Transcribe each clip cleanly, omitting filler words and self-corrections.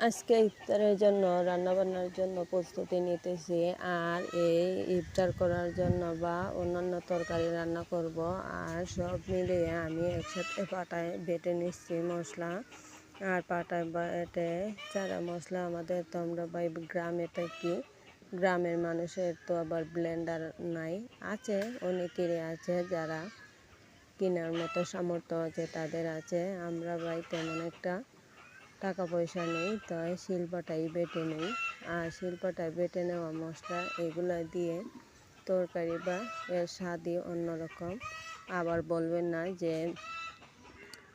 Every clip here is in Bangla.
আজকে ইফতারের জন্য রান্নাবান্নার জন্য প্রস্তুতি নিতেছি। আর এই ইফতার করার জন্য বা অন্যান্য তরকারি রান্না করব। আর সব মিলিয়ে আমি একসাথে পাটায় বেটে নিচ্ছি মশলা। আর পাটায় বেটে চারা মশলা আমাদের তো আমরা বা গ্রামে থাকি, গ্রামের মানুষের তো আবার ব্লেন্ডার নাই। আছে, অনেকেরই আছে, যারা কেনার মতো সামর্থ্য আছে তাদের আছে। আমরা ভাই তেমন একটা টাকা পয়সা নেই, তাই শিলপাটাই বেটে নিই। আর শিলপাটায় বেটে নেওয়া মশলা এগুলো দিয়ে তরকারি বা এর স্বাদই অন্যরকম। আবার বলবেন না যে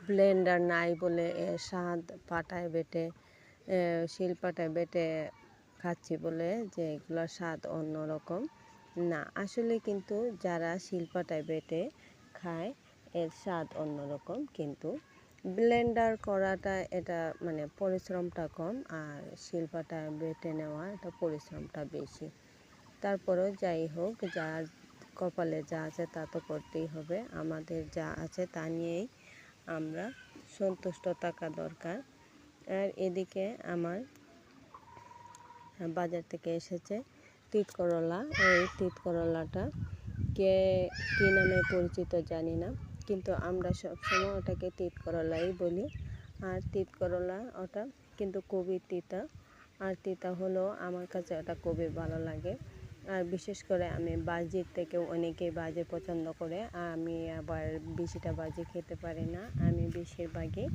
ব্লেন্ডার নাই বলে এর স্বাদ পাটায় বেটে শিলপাটায় বেটে খাচ্ছি বলে যে এগুলোর স্বাদ অন্যরকম। না, আসলে কিন্তু যারা শিলপাটায় বেটে খায় এর স্বাদ অন্যরকম, কিন্তু ব্লেন্ডার করাটা এটা মানে পরিশ্রমটা কম, আর শিলপাটা বেটে নেওয়া এটা পরিশ্রমটা বেশি। তারপরেও যাই হোক, যার কপালে যা আছে তা তো করতেই হবে। আমাদের যা আছে তা নিয়েই আমরা সন্তুষ্ট থাকা দরকার। আর এদিকে আমার বাজার থেকে এসেছে তিত করলা। এই তিত করলাটা কে কী নামে পরিচিত জানি না, কিন্তু আমরা সবসময় ওটাকে তিত করলাই বলি। আর তিত করলা ওটা কিন্তু খুবই তিতা। আর তিতা হলেও আমার কাছে ওটা খুবই ভালো লাগে। আর বিশেষ করে আমি বাজির থেকেও অনেকেই বাজি পছন্দ করে, আমি আবার বেশিটা বাজি খেতে পারি না। আমি বেশিরভাগই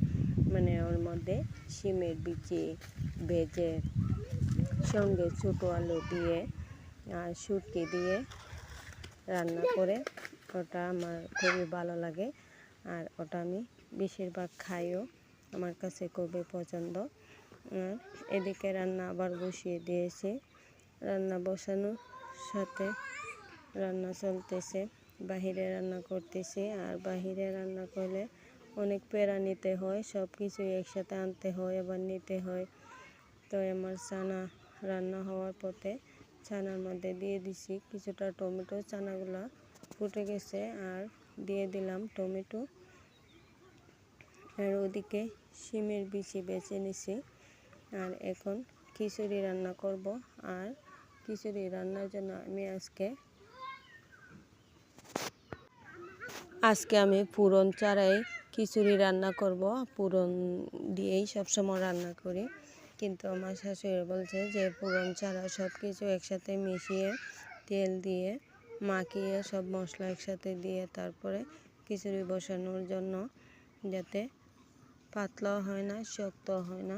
মানে ওর মধ্যে শিমের বিচি ভেজে সঙ্গে ছোটো আলু দিয়ে আর শুটকি দিয়ে রান্না করে ওটা আমার খুবই ভালো লাগে। আর ওটা আমি বেশিরভাগ খাইও, আমার কাছে খুবই পছন্দ। আর এদিকে রান্না আবার বসিয়ে দিয়েছি। রান্না বসানোর সাথে রান্না চলতেছে, বাহিরে রান্না করতেছি। আর বাহিরে রান্না করলে অনেক পেরা নিতে হয়, সব কিছু একসাথে আনতে হয় আবার নিতে হয়। তো আমার চানা রান্না হওয়ার পথে চানার মধ্যে দিয়ে দিছি কিছুটা টমেটো। চানাগুলো ফুটে গেছে আর দিয়ে দিলাম টমেটো। আর ওদিকে শিমের বিচি বেছে নিছি। আর এখন খিচুড়ি রান্না করব। আর খিচুড়ি রান্নার জন্য আমি আজকে আমি পুরন ছাড়াই খিচুড়ি রান্না করব। পুরন দিয়েই সবসময় রান্না করি, কিন্তু আমার শাশুড়ি বলছে যে পুরন ছাড়া সব কিছু একসাথে মিশিয়ে তেল দিয়ে মাখিয়ে সব মশলা একসাথে দিয়ে তারপরে খিচুড়ি বসানোর জন্য, যাতে পাতলাও হয় না শক্ত হয় না।